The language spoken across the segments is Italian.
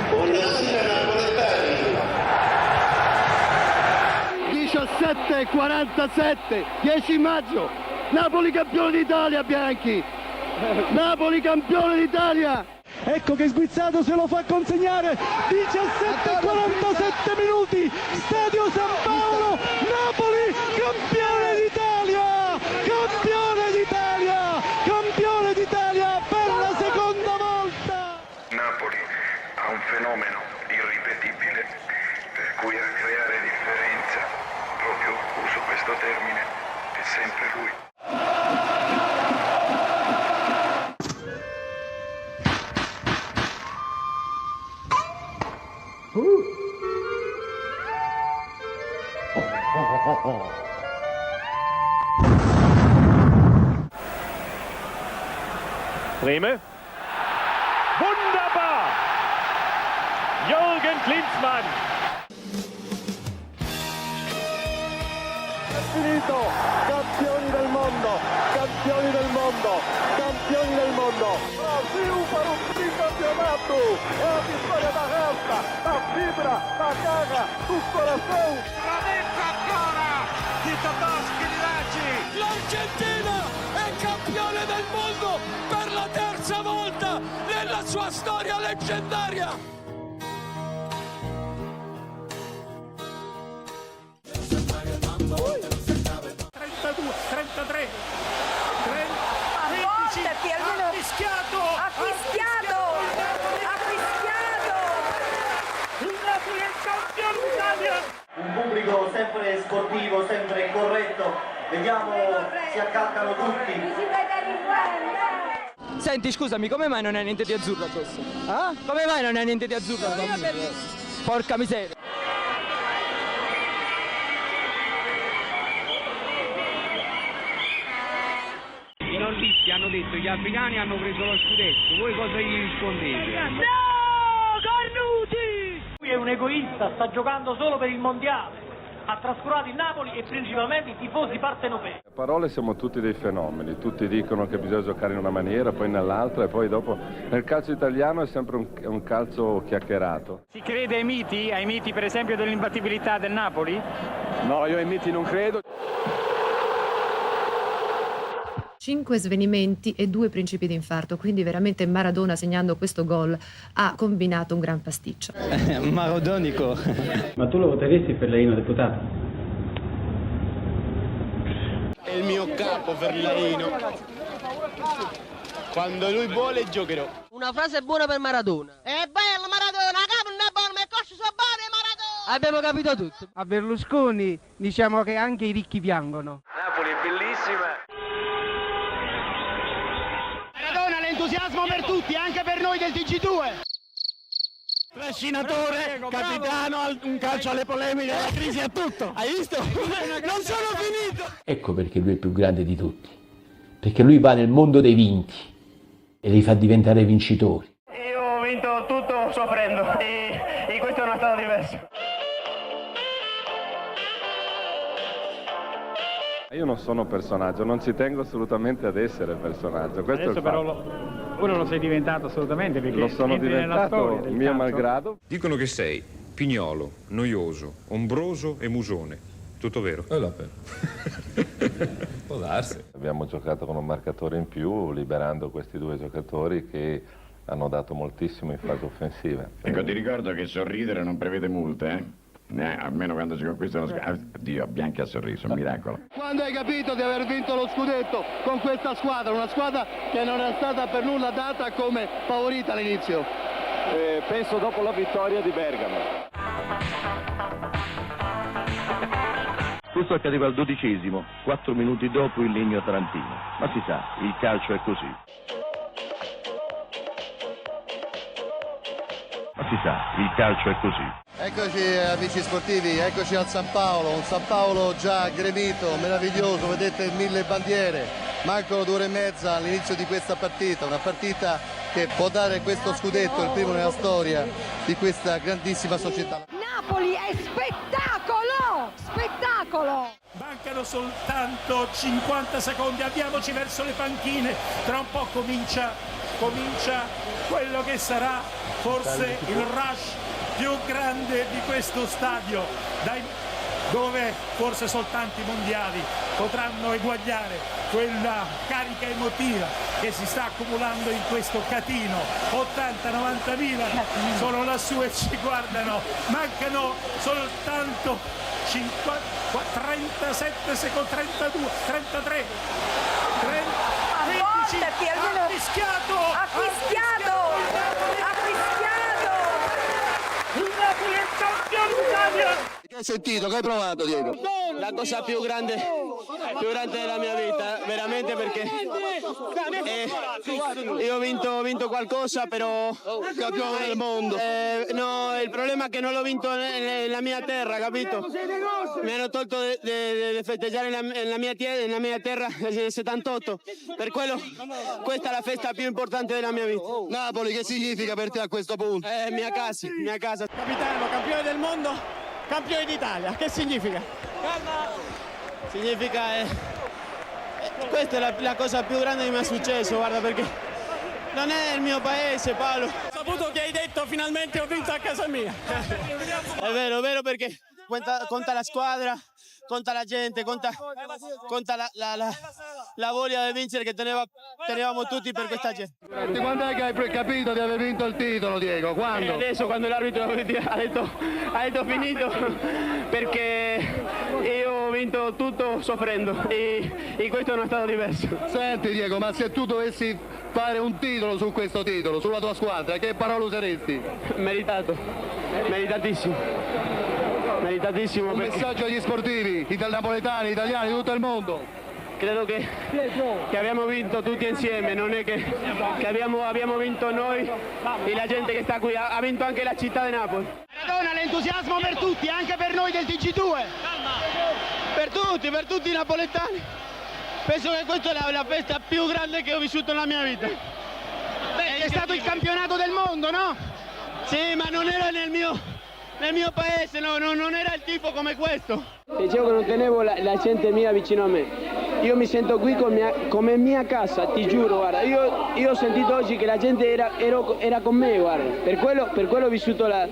Buonasera napoletani. 17:47, 10 maggio, Napoli campione d'Italia, bianchi! Napoli campione d'Italia! Ecco che Sguizzato se lo fa consegnare, 17:47 minuti, Stadio San Paolo, Napoli campione d'Italia! Campione d'Italia! Campione d'Italia per la seconda volta! Napoli ha un fenomeno irripetibile, per cui a creare differenza, proprio uso questo termine, è sempre lui. Brehme. Wunderbar! Jürgen Klinsmann. È finito! Campioni del mondo! Campioni del mondo! Campioni del mondo! Brasil para o tricampeonato! É a vitória da raça, da fibra, da garra, do coração! Lamenta ancora di Tedeschi di Raggi! L'Argentina è campione del mondo per la terza volta nella sua storia leggendaria! 33. Accostati, almeno ha fischiato! Il Napoli è campione d'Italia! Un pubblico sempre sportivo, sempre corretto, vediamo si accalcano tutti. Senti, scusami, come mai non hai niente di azzurro addosso? Ah? Come mai non hai niente di azzurro addosso? Porca miseria! I nordisti hanno detto che gli africani hanno preso lo scudetto, voi cosa gli rispondete? No, cornuti! Lui è un egoista, sta giocando solo per il mondiale. Ha trascurato il Napoli e principalmente i tifosi partenopei. A parole siamo tutti dei fenomeni, tutti dicono che bisogna giocare in una maniera, poi nell'altra e poi dopo. Nel calcio italiano è sempre un calcio chiacchierato. Si crede ai miti per esempio dell'imbattibilità del Napoli? No, io ai miti non credo. 5 svenimenti e 2 principi di infarto, quindi veramente Maradona, segnando questo gol, ha combinato un gran pasticcio. Maradonico. Ma tu lo voteresti Ferlarino deputato? È il mio capo Ferlarino. Quando lui vuole giocherò. Una frase buona per Maradona. È bello Maradona, capo non è buono, ma cosci sono buoni Maradona! Abbiamo capito tutto. A Berlusconi diciamo che anche i ricchi piangono. Napoli è bellissima! Maradona, l'entusiasmo per tutti, anche per noi del TG2. Trascinatore, capitano, un calcio alle polemiche, alla crisi a tutto. Hai visto? Non sono finito. Ecco perché lui è il più grande di tutti. Perché lui va nel mondo dei vinti e li fa diventare vincitori. Io ho vinto tutto soffrendo e questo è uno stato diverso. Io non sono personaggio, non ci tengo assolutamente ad essere personaggio. Questo Adesso è il però fatto. ora lo sei diventato assolutamente perché Lo sono entri nella diventato storia del mio calcio. malgrado. Dicono che sei pignolo, noioso, ombroso e musone. Tutto vero? Può darsi. Abbiamo giocato con un marcatore in più, liberando questi 2 giocatori che hanno dato moltissimo in fase offensiva. Ecco, ti ricordo che sorridere non prevede multe, eh? Almeno quando si conquistano. Dio, Bianchi ha sorriso, un miracolo. Quando hai capito di aver vinto lo scudetto con questa squadra, una squadra che non è stata per nulla data come favorita all'inizio? Penso dopo la vittoria di Bergamo. Questo accadeva al 12°, 4 minuti dopo il Legno Tarantino. Ma si sa, il calcio è così. Ma si sa, il calcio è così. Eccoci amici sportivi, eccoci al San Paolo, un San Paolo già gremito, meraviglioso, vedete 1000 bandiere, mancano 2 ore e mezza all'inizio di questa partita, una partita che può dare questo scudetto, il primo nella storia di questa grandissima società. Napoli è spettacolo! Spettacolo! Mancano soltanto 50 secondi, andiamoci verso le panchine, tra un po' comincia comincia quello che sarà forse il rush più grande di questo stadio, dove forse soltanto i mondiali potranno eguagliare quella carica emotiva che si sta accumulando in questo catino. 80-90 mila sono lassù e ci guardano, mancano soltanto 37 secondi, 32, 33, 15, ha fischiato! Il Napoli è campione d'Italia! Che hai sentito? Che hai provato, Diego? La cosa più grande della mia vita, veramente, perché io ho vinto qualcosa, però campione del mondo. No, il problema è che non l'ho vinto nella mia terra, capito? Mi hanno tolto di festeggiare nella mia terra nel 78, per quello questa è la festa più importante della mia vita. Napoli, che significa per te a questo punto? Mia casa. Capitano, campione del mondo, campione d'Italia, che significa? Significa questa è la cosa più grande che mi è successo, guarda, perché non è il mio paese, Paolo. Ho saputo che hai detto finalmente ho vinto a casa mia. È vero, perché conta la squadra, conta la gente, conta la voglia di vincere che tenevamo tutti per questa gente. Quando è che hai capito di aver vinto il titolo, Diego? Quando? Adesso, quando l'arbitro ha detto finito, perché io ho vinto tutto soffrendo e questo non è stato diverso. Senti, Diego, ma se tu dovessi fare un titolo su questo titolo, sulla tua squadra, che parola useresti? Meritato, meritatissimo. Un messaggio agli sportivi, napoletani, italiani, di tutto il mondo. Credo che abbiamo vinto tutti insieme, non è che abbiamo vinto noi e la gente che sta qui, ha vinto anche la città di Napoli. Maradona, l'entusiasmo per tutti, anche per noi del TG2. Per tutti i napoletani. Penso che questa è la festa più grande che ho vissuto nella mia vita. È stato il campionato del mondo, no? Sì, ma non era nel mio paese, no, non era il tifo come questo. Dicevo che non tenevo la gente mia vicino a me. Io mi sento qui come mia casa, ti giuro, guarda. Io ho sentito oggi che la gente era con me, guarda. Per quello ho vissuto la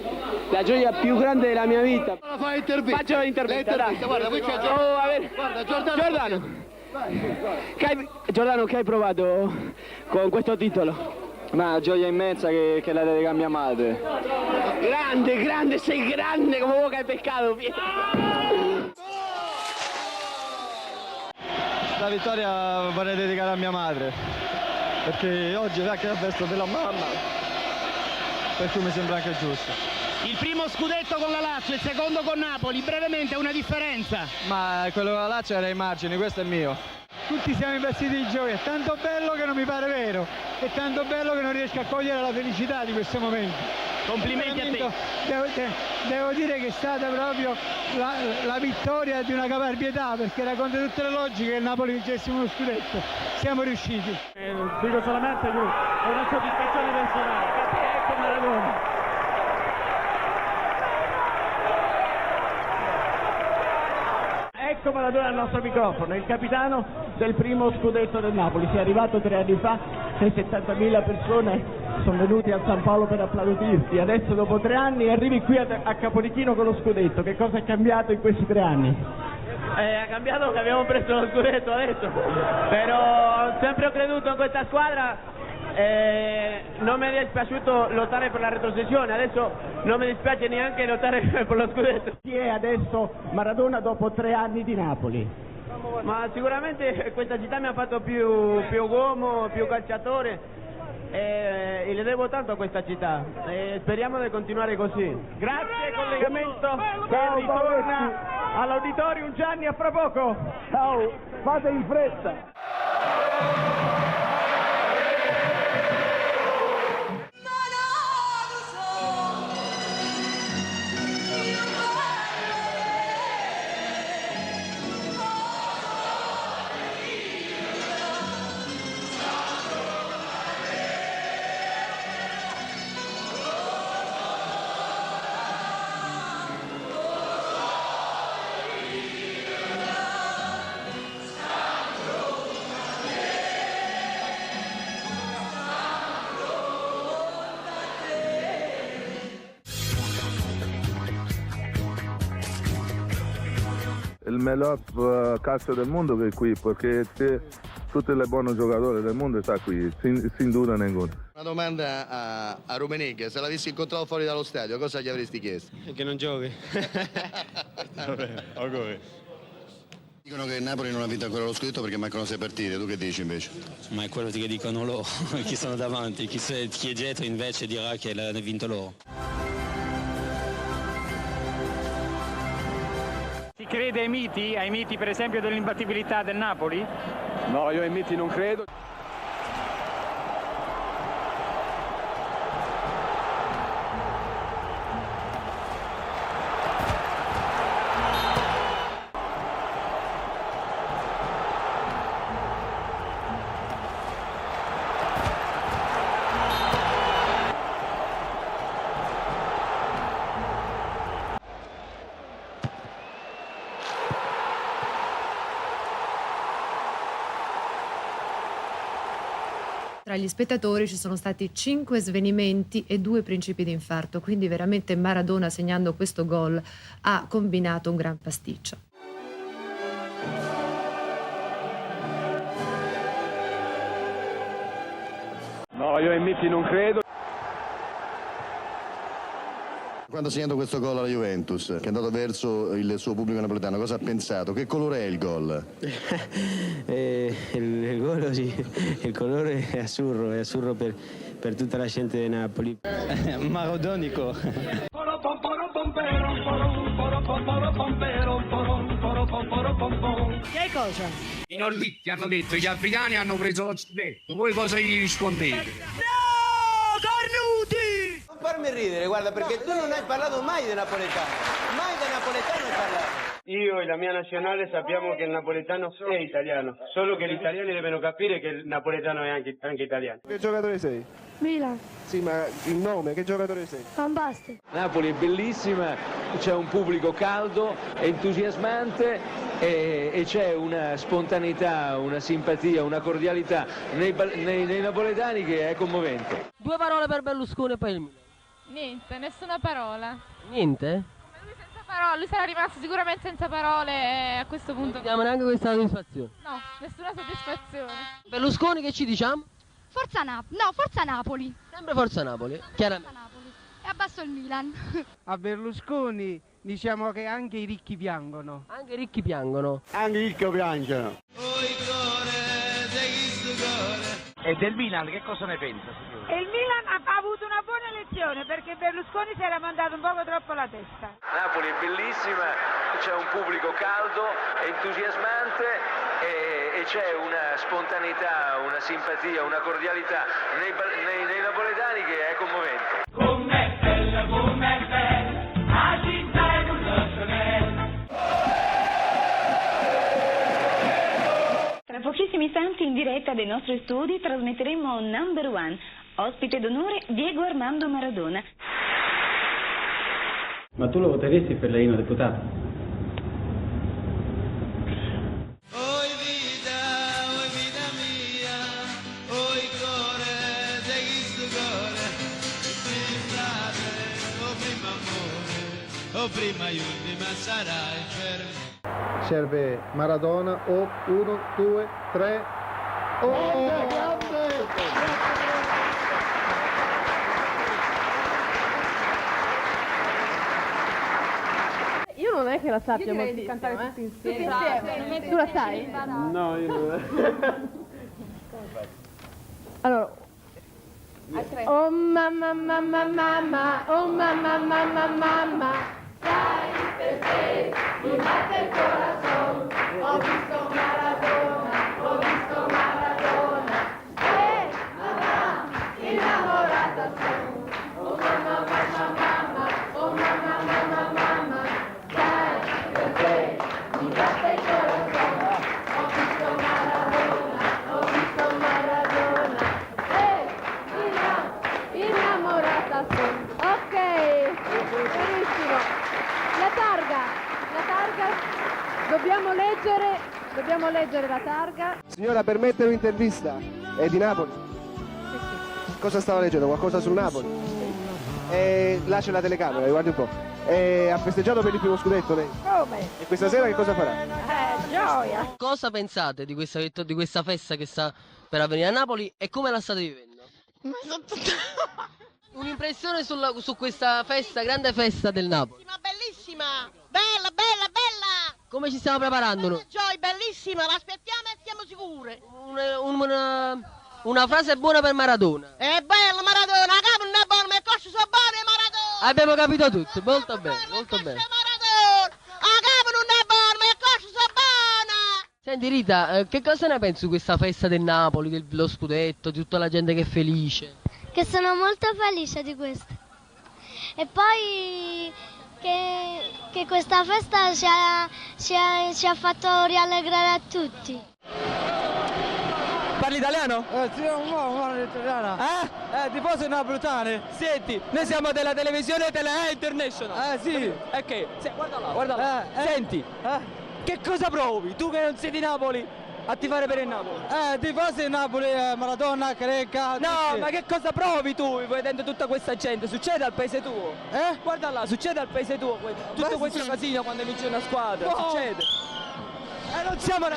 gioia più grande della mia vita. Faccio l'intervista, dai. Guarda, qui c'è a ver. Guarda, Giordano, che hai provato con questo titolo? Una gioia immensa che la dedica a mia madre. Grande, sei grande come uomo che hai pescato. La vittoria vorrei dedicare a mia madre, perché oggi è anche la festa della mamma, per cui mi sembra anche giusto. Il primo scudetto con la Lazio, il secondo con Napoli, brevemente una differenza. Ma quello con la Lazio era ai margini, questo è mio. Tutti siamo investiti di gioia, è tanto bello che non mi pare vero, è tanto bello che non riesco a cogliere la felicità di questo momento. Complimenti a te. Devo dire che è stata proprio la vittoria di una caparbietà, perché era contro tutte le logiche che il Napoli vincesse uno scudetto. Siamo riusciti. Dico solamente che è una soddisfazione personale. Ecco Maradona. Ecco Maradona al nostro microfono, il capitano del primo scudetto del Napoli. Si è arrivato 3 anni fa e 70.000 persone sono venuti a San Paolo per applaudirti. Adesso dopo 3 anni arrivi qui a Capodichino con lo scudetto. Che cosa è cambiato in questi 3 anni? Ha cambiato che abbiamo preso lo scudetto adesso, però sempre ho creduto in questa squadra. Non mi è dispiaciuto lottare per la retrocessione, adesso non mi dispiace neanche lottare per lo scudetto. Chi è adesso Maradona dopo 3 anni di Napoli? Ma sicuramente questa città mi ha fatto più uomo, più calciatore e le devo tanto a questa città e speriamo di continuare così. Grazie, collegamento che ritorna all'auditorium. Gianni, a fra poco. Ciao, fate in fretta. miglior calcio del mondo che è qui, perché tutti i buoni giocatori del mondo stanno qui, sin duda ninguna. Una domanda a Rummenigge, se l'avessi incontrato fuori dallo stadio, cosa gli avresti chiesto? Che non giochi. Dicono che il Napoli non ha vinto ancora lo scudetto perché mancano 6 partite, tu che dici invece? Ma è quello che dicono loro, chi sono davanti, chi è dietro invece dirà che l'hanno vinto loro. Si crede ai miti per esempio dell'imbattibilità del Napoli? No, io ai miti non credo. Tra gli spettatori ci sono stati 5 svenimenti e 2 principi di infarto, quindi veramente Maradona, segnando questo gol, ha combinato un gran pasticcio. No, io ai miti non credo. Quando ha segnato questo gol alla Juventus, che è andato verso il suo pubblico napoletano, cosa ha pensato? Che colore è il gol? Il gol sì, il colore è azzurro per tutta la gente di Napoli. Maradonico. Che cosa? I nordisti hanno detto che gli africani hanno preso lo scudetto, voi cosa gli rispondete? Non farmi ridere, guarda, perché tu non hai parlato mai di napoletano. Mai di napoletano hai parlato. Io e la mia nazionale sappiamo che il napoletano è italiano, solo che gli italiani devono capire che il napoletano è anche italiano. Che giocatore sei? Milan. Sì, ma il nome, che giocatore sei? Van Basten. Napoli è bellissima, c'è un pubblico caldo, entusiasmante e c'è una spontaneità, una simpatia, una cordialità nei napoletani che è commovente. 2 parole per Berlusconi e poi il Milan. Niente, nessuna parola. Niente? Lui sarà rimasto sicuramente senza parole a questo punto. Non diamo neanche questa soddisfazione. No, nessuna soddisfazione. Berlusconi che ci diciamo? Forza Napoli. Sempre Forza Napoli, chiaramente. E abbasso il Milan. A Berlusconi diciamo che anche i ricchi piangono. Anche i ricchi piangono. Anche i ricchi piangono. E del Milan che cosa ne pensa, signore? E il Milan ha avuto una buona elezione perché Berlusconi si era mandato un poco troppo la testa. Napoli è bellissima, c'è un pubblico caldo, entusiasmante e c'è una spontaneità, una simpatia, una cordialità nei napoletani che è commovente. Tra pochissimi istanti in diretta dai nostri studi trasmetteremo Number One, ospite d'onore Diego Armando Maradona. Ma tu lo voteresti per l'inno deputato? Prima e ultima sarai per me. Serve Maradona o 1, 2, 3. Oh, grande! Io non è che la sappia moltissimo, cantare tutti insieme. Tu la sai? No, io non. Allora. Oh mamma mamma mamma, oh mamma mamma mamma, sai perché mi batte il corazón, ho visto Maradona, mamma, innamorata sono, oh mamma mamma mamma, oh mamma mamma mamma, sai perché mi batte il corazón, ho visto Maradona, innamorata sono. Ok, benissimo. La targa, dobbiamo leggere la targa. Signora, permette un'intervista? È di Napoli? Cosa stava leggendo? Qualcosa sul Napoli? Là c'è la telecamera, guardi un po'. E ha festeggiato per il primo scudetto lei? Come? E questa sera che cosa farà? Gioia. Cosa pensate di questa festa che sta per avvenire a Napoli e come la state vivendo? Ma sono Un'impressione su questa festa, grande festa del Napoli. Bellissima, bella, bella, bella. Come ci stiamo preparando noi? Joy, bellissima, l'aspettiamo e siamo sicure. Una frase buona per Maradona. È bello Maradona, capo non è buono, ma i cosci sono buoni Maradona. Abbiamo capito tutto, molto bene, molto bene. Maradona, capo non è buono, ma i cosci sono buoni. Senti Rita, che cosa ne pensi di questa festa del Napoli, dello scudetto, di tutta la gente che è felice? Che sono molto felice di questo. E poi che questa festa ci ha fatto riallegrare a tutti. Parli italiano? Sì, un po' italiano. Tifoso napoletano. Senti, noi siamo della televisione Tele International. Sì. Ok, guarda là. Senti, che cosa provi? Tu che non sei di Napoli a tifare per il Napoli? Tifosi di Napoli, Maradona, Careca. No, tutti. Ma che cosa provi tu vedendo tutta questa gente? Succede al paese tuo? Guarda là, succede al paese tuo tutto questo casino quando vince una squadra. No. Succede. Non siamo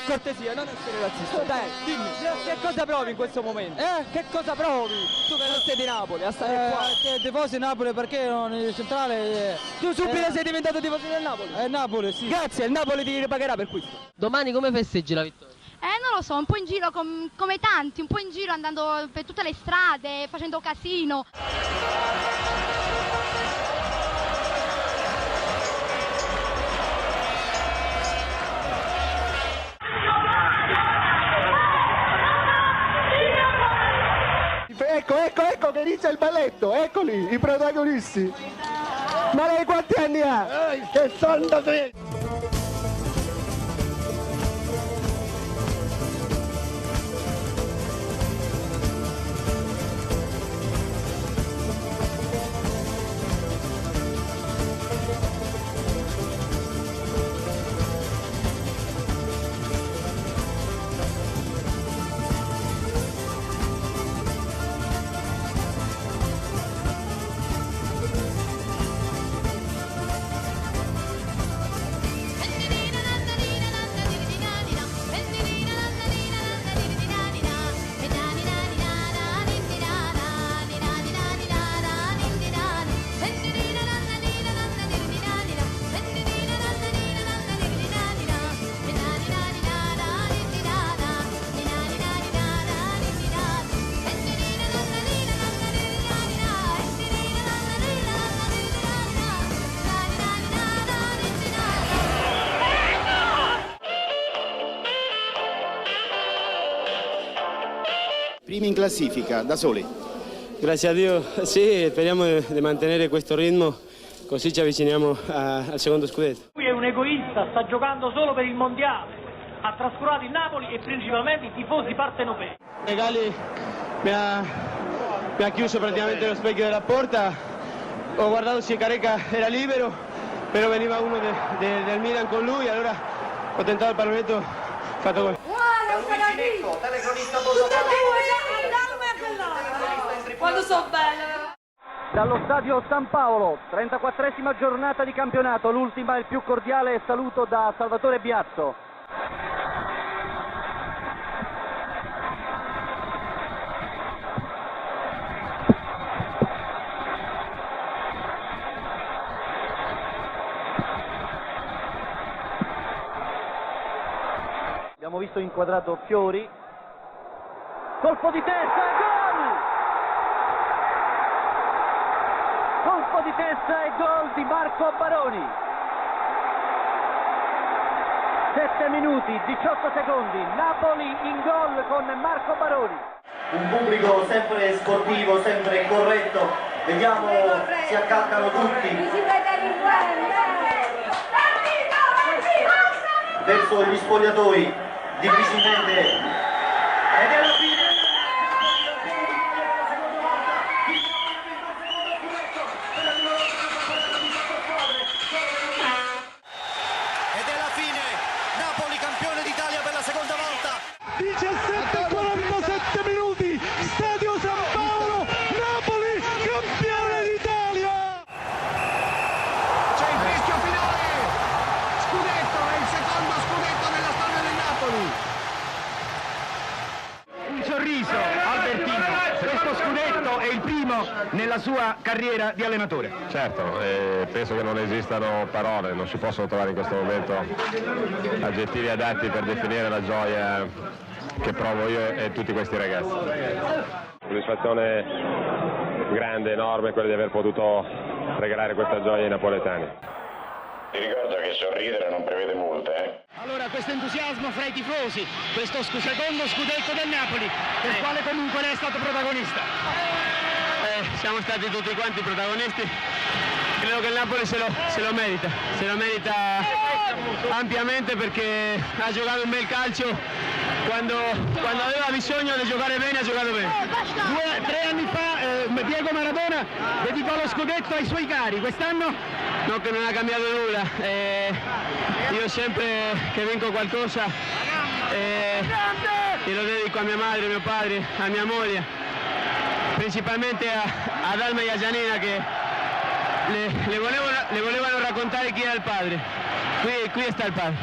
cortesia, non essere razzista. Dai, dimmi, che cosa provi in questo momento? Che cosa provi? Tu che non sei di Napoli, a stare qua. Che tifosi di Napoli perché non il centrale. Tu subito sei diventato tifoso del Napoli? Napoli, sì. Grazie, il Napoli ti ripagherà per questo. Domani come festeggi la vittoria? Non lo so, un po' in giro come tanti, un po' in giro andando per tutte le strade, facendo casino. Ecco che inizia il balletto, eccoli i protagonisti. Ma lei quanti anni ha? 63. Primi in classifica, da soli. Grazie a Dio, sì, speriamo di mantenere questo ritmo, così ci avviciniamo al secondo scudetto. Lui è un egoista, sta giocando solo per il mondiale, ha trascurato il Napoli e principalmente i tifosi partenopei. Regali mi ha chiuso praticamente lo specchio della porta, ho guardato se Careca era libero, però veniva uno del Milan con lui, allora ho tentato il pallonetto, ho fatto gol. Telecronista quando so bella. Dallo stadio San Paolo, 34esima giornata di campionato, l'ultima e il più cordiale saluto da Salvatore Biazzo. Abbiamo visto inquadrato Fiori, colpo di testa e gol! Colpo di testa e gol di Marco Baroni. 7 minuti, 18 secondi, Napoli in gol con Marco Baroni. Un pubblico sempre sportivo, sempre corretto, vediamo si accalcano tutti verso gli spogliatoi, difficilmente, ed è la fine. Napoli campione d'Italia per la seconda volta. 17:47 minuti, Stadio San Paolo, Napoli campione d'Italia. Questo è il primo nella sua carriera di allenatore. Certo, penso che non esistano parole, non si possono trovare in questo momento aggettivi adatti per definire la gioia che provo io e tutti questi ragazzi. Soddisfazione grande, enorme, quella di aver potuto regalare questa gioia ai napoletani. Ti ricordo che sorridere non prevede multe, Allora, questo entusiasmo fra i tifosi, questo secondo scudetto del Napoli, del quale comunque lei è stato protagonista. Siamo stati tutti quanti protagonisti, credo che il Napoli se lo merita ampiamente perché ha giocato un bel calcio, quando aveva bisogno di giocare bene ha giocato bene. 3 anni fa Diego Maradona dedicò lo scudetto ai suoi cari, quest'anno? No, che non ha cambiato nulla, io sempre che vinco qualcosa glielo dedico a mia madre, a mio padre, a mia moglie, principalmente ad Alma e a Gianina che le volevano raccontare chi era il padre. Qui sta il padre.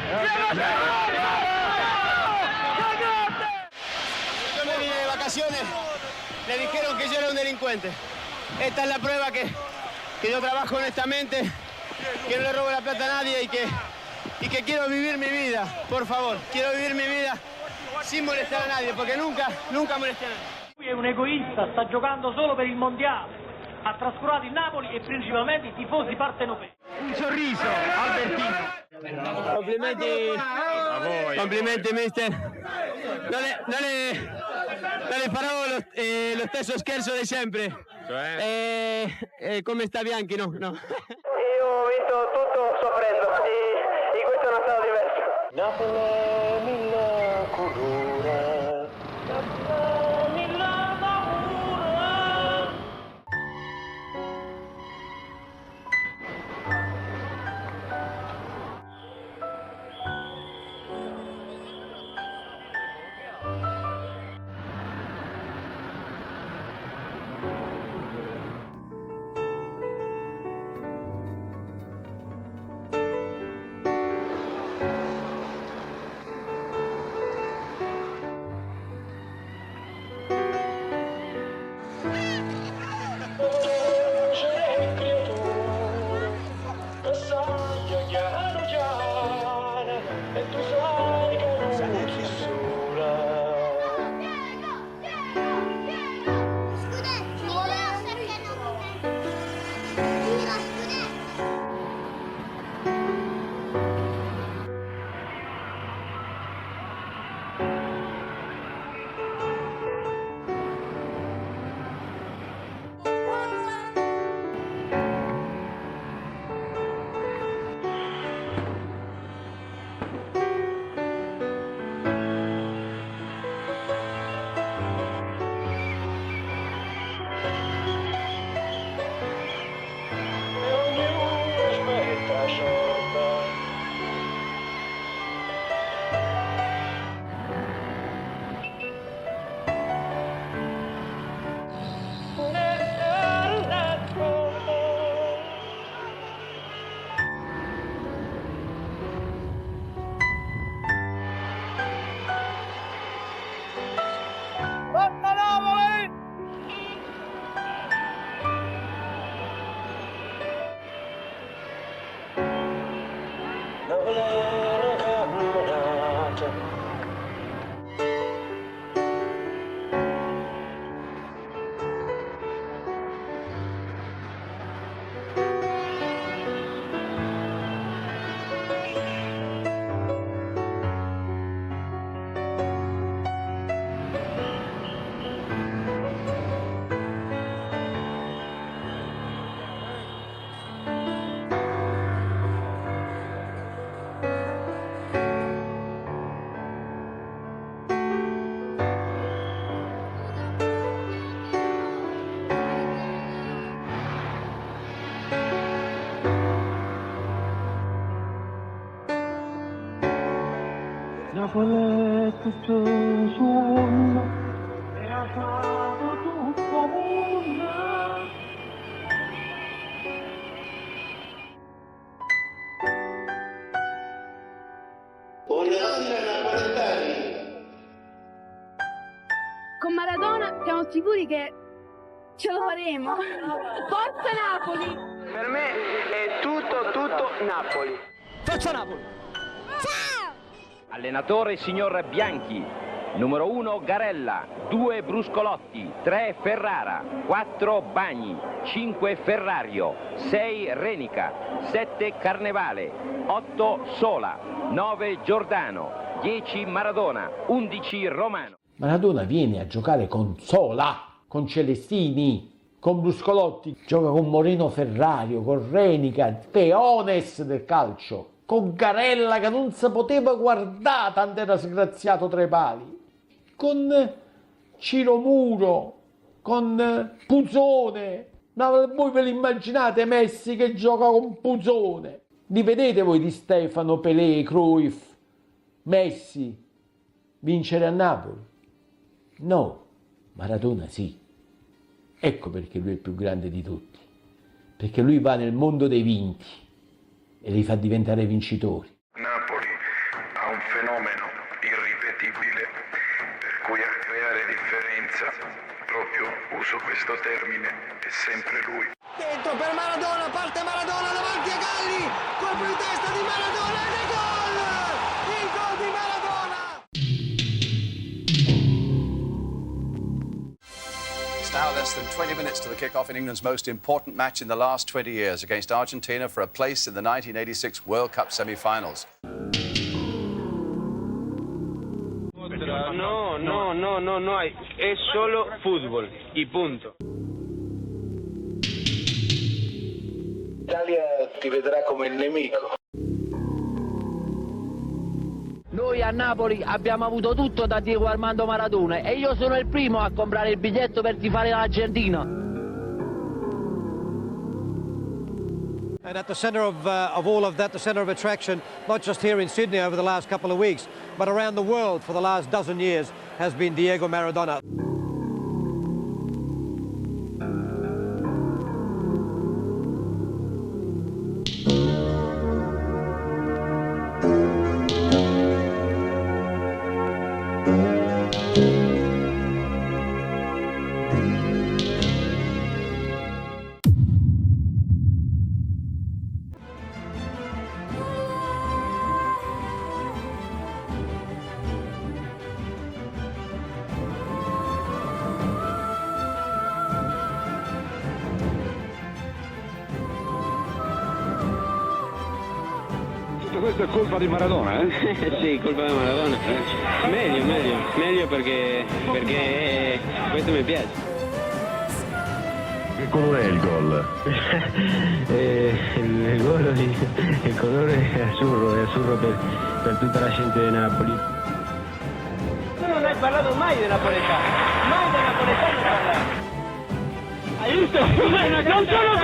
Cuando yo vine de vacaciones le dijeron que yo era un delincuente. Esta es la prueba que yo trabajo honestamente, que no le robo la plata a nadie y que quiero vivir mi vida, por favor. Quiero vivir mi vida sin molestar a nadie, porque nunca molesté a nadie. Lui è un egoista, sta giocando solo per il mondiale. Ha trascurato il Napoli e principalmente i tifosi partenopei. Un sorriso, Albertino. Complimenti mister. Non le farò lo stesso scherzo di sempre. Come sta Bianchi, no? Io ho visto tutto soffrendo e questo non è stato diverso. Napoli mille colore. Napoli è tutto suono e ha fatto tutto mondo. Con Maradona siamo sicuri che Ce lo faremo. Forza Napoli! Per me è tutto Napoli. Forza Napoli! Allenatore signor Bianchi. Numero 1 Garella, 2 Bruscolotti, 3 Ferrara, 4 Bagni, 5 Ferrario, 6 Renica, 7 Carnevale, 8 Sola, 9 Giordano, 10 Maradona, 11 Romano. Maradona viene a giocare con Sola, con Celestini, con Bruscolotti, gioca con Moreno Ferrario, con Renica, peones del calcio, con Garella che non si poteva guardare, tanto era sgraziato tra i pali, con Ciro Muro, con Puzzone. No, voi ve l'immaginate Messi che gioca con Puzzone? Li vedete voi di Stefano, Pelé, Cruyff, Messi vincere a Napoli? No, Maradona sì. Ecco perché lui è il più grande di tutti, perché lui va nel mondo dei vinti e li fa diventare vincitori. Napoli ha un fenomeno irripetibile per cui a creare differenza, proprio uso questo termine, è sempre lui. Dentro per Maradona, parte Maradona davanti a Galli, colpo di testa di Maradona e gol! Il gol di Maradona! It's now less than 20 minutes to the kick-off in England's most important match in the last 20 years against Argentina for a place in the 1986 World Cup semi-finals. No, è solo football, y punto. L'Italia ti vedrà come il nemico. Noi a Napoli abbiamo avuto tutto da Diego Armando Maradona e io sono il primo a comprare il biglietto per tifare l'Argentina. And at the centre of all of that, the centre of attraction, not just here in Sydney over the last couple of weeks, but around the world for the last dozen years, has been Diego Maradona. Questo è colpa di Maradona, eh? Sì, colpa di Maradona. Meglio perché questo mi piace. Che colore è il gol? Il colore è azzurro per tutta la gente di Napoli. Tu non hai parlato mai di napoletano, mai di napoletano hai parlato. Hai visto? Non sono